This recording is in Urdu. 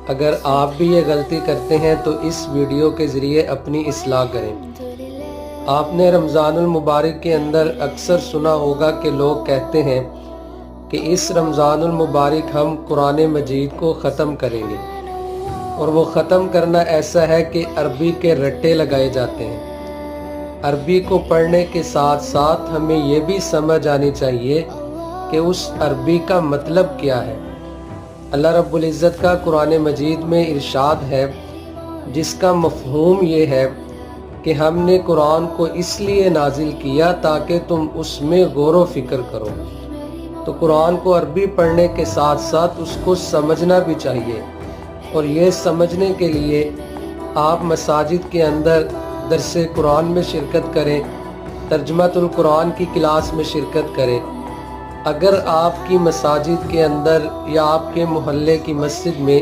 اگر آپ بھی یہ غلطی کرتے ہیں تو اس ویڈیو کے ذریعے اپنی اصلاح کریں۔ آپ نے رمضان المبارک کے اندر اکثر سنا ہوگا کہ لوگ کہتے ہیں کہ اس رمضان المبارک ہم قرآن مجید کو ختم کریں گے، اور وہ ختم کرنا ایسا ہے کہ عربی کے رٹے لگائے جاتے ہیں۔ عربی کو پڑھنے کے ساتھ ساتھ ہمیں یہ بھی سمجھ آنی چاہیے کہ اس عربی کا مطلب کیا ہے۔ اللہ رب العزت کا قرآن مجید میں ارشاد ہے، جس کا مفہوم یہ ہے کہ ہم نے قرآن کو اس لیے نازل کیا تاکہ تم اس میں غور و فکر کرو۔ تو قرآن کو عربی پڑھنے کے ساتھ ساتھ اس کو سمجھنا بھی چاہیے، اور یہ سمجھنے کے لیے آپ مساجد کے اندر درس قرآن میں شرکت کریں، ترجمۃ القرآن کی کلاس میں شرکت کریں۔ اگر آپ کی مساجد کے اندر یا آپ کے محلے کی مسجد میں